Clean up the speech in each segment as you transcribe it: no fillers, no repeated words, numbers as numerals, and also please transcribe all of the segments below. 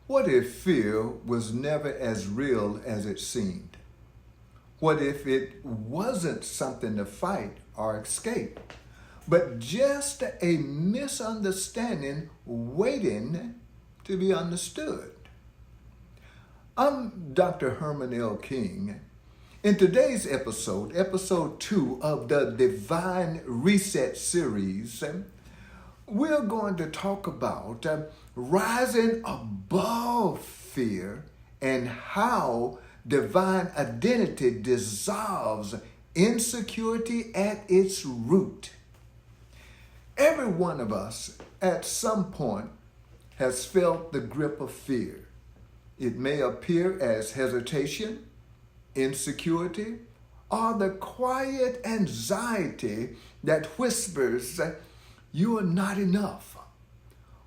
What if fear was never as real as it seemed? What if it wasn't something to fight or escape, but just a misunderstanding waiting to be understood? I'm Dr. Herman L. King. In today's episode 2 of the Divine Reset series, we're going to talk about rising above fear and how divine identity dissolves insecurity at its root. Every one of us at some point has felt the grip of fear. It may appear as hesitation, insecurity, or the quiet anxiety that whispers, "You are not enough."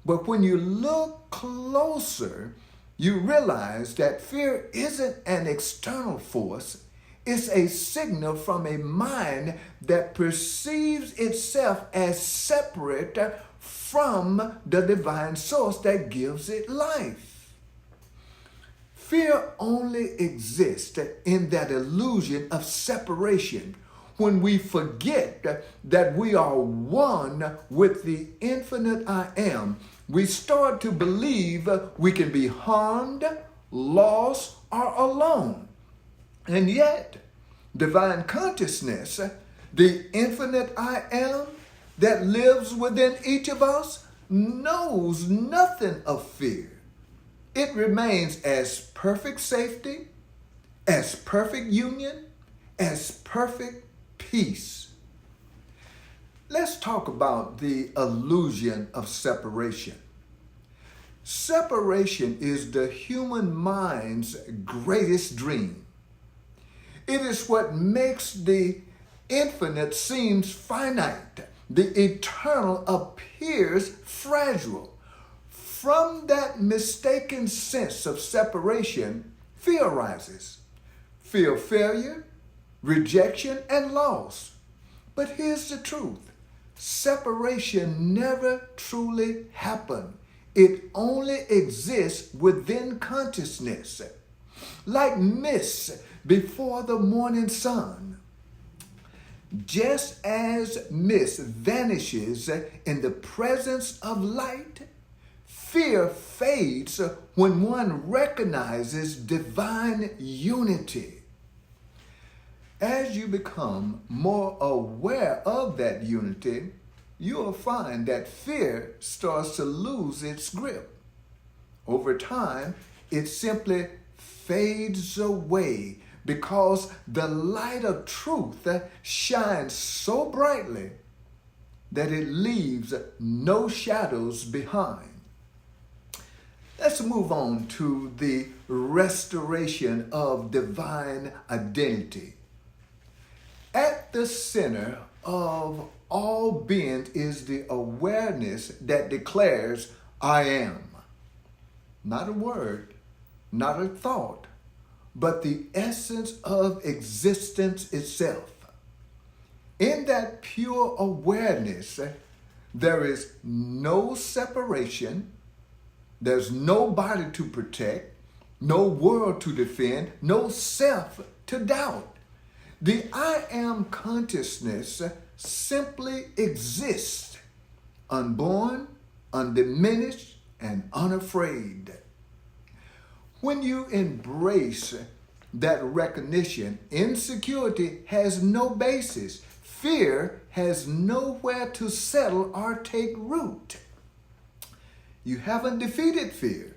But when you look closer, you realize that fear isn't an external force. It's a signal from a mind that perceives itself as separate from the divine source that gives it life. Fear only exists in that illusion of separation when we forget that we are one with the infinite I Am. We start to believe we can be harmed, lost, or alone. And yet, divine consciousness, the infinite I Am that lives within each of us, knows nothing of fear. It remains as perfect safety, as perfect union, as perfect peace. Let's talk about the illusion of separation. Separation is the human mind's greatest dream. It is what makes the infinite seem finite. The eternal appears fragile. From that mistaken sense of separation, fear arises. Fear of failure, rejection, and loss. But here's the truth. Separation never truly happened. It only exists within consciousness. Like mist before the morning sun. Just as mist vanishes in the presence of light, fear fades when one recognizes divine unity. As you become more aware of that unity, you'll find that fear starts to lose its grip. Over time, it simply fades away because the light of truth shines so brightly that it leaves no shadows behind. Let's move on to the restoration of divine identity. At the center of all being is the awareness that declares, "I am." Not a word, not a thought, but the essence of existence itself. In that pure awareness, there is no separation. There's nobody to protect, no world to defend, no self to doubt. The I Am consciousness simply exists, unborn, undiminished, and unafraid. When you embrace that recognition, insecurity has no basis. Fear has nowhere to settle or take root. You haven't defeated fear.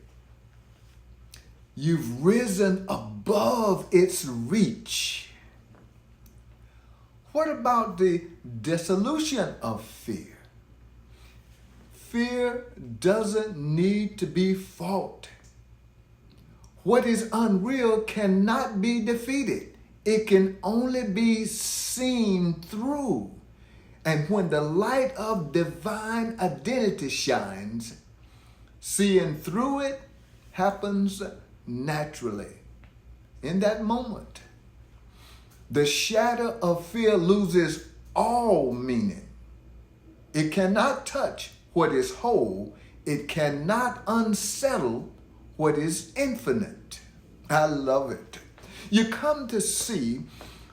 You've risen above its reach. What about the dissolution of fear? Fear doesn't need to be fought. What is unreal cannot be defeated. It can only be seen through. And when the light of divine identity shines, seeing through it happens naturally. In that moment, the shadow of fear loses all meaning. It cannot touch what is whole. It cannot unsettle what is infinite. I love it. You come to see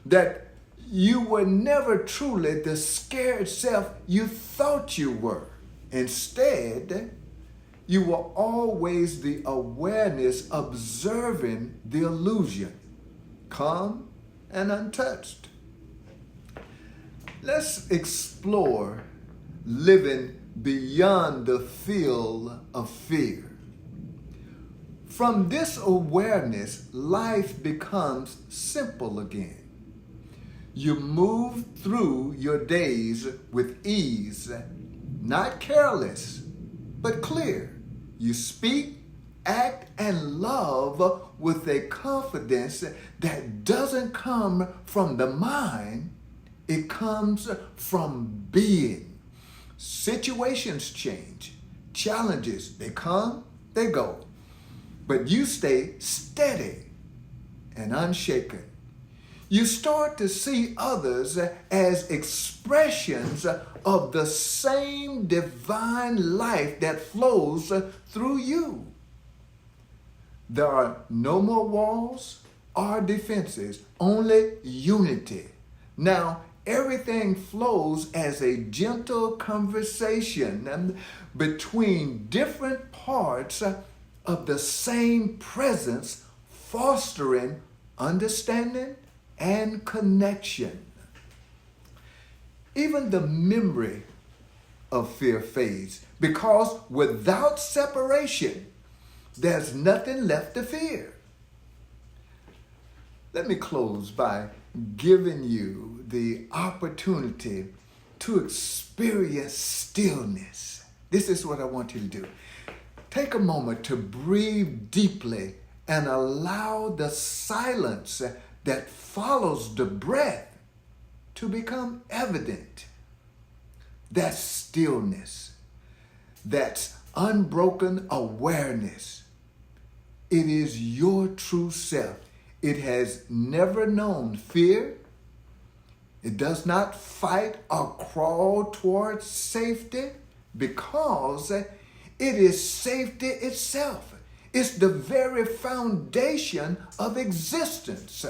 that you were never truly the scared self you thought you were. Instead, you were always the awareness observing the illusion, calm and untouched. Let's explore living beyond the field of fear. From this awareness, life becomes simple again. You move through your days with ease, not careless, but clear. You speak, act, and love with a confidence that doesn't come from the mind, it comes from being. Situations change, challenges, they come, they go. But you stay steady and unshaken. You start to see others as expressions of the same divine life that flows through you. There are no more walls or defenses, only unity. Now, everything flows as a gentle conversation between different parts of the same presence, fostering understanding and connection. Even the memory of fear fades, because without separation, there's nothing left to fear. Let me close by giving you the opportunity to experience stillness. This is what I want you to do. Take a moment to breathe deeply and allow the silence that follows the breath to become evident. That's stillness. That's unbroken awareness. It is your true self. It has never known fear. It does not fight or crawl towards safety because it is safety itself. It's the very foundation of existence.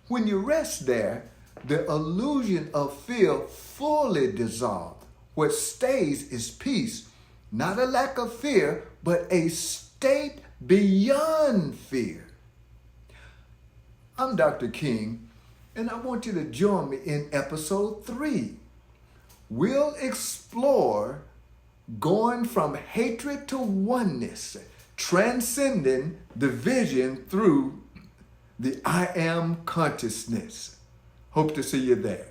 When you rest there, the illusion of fear fully dissolves. What stays is peace, not a lack of fear, but a state beyond fear. I'm Dr. King, and I want you to join me in episode 3. We'll explore going from hatred to oneness, transcending division through the I am consciousness. Hope to see you there.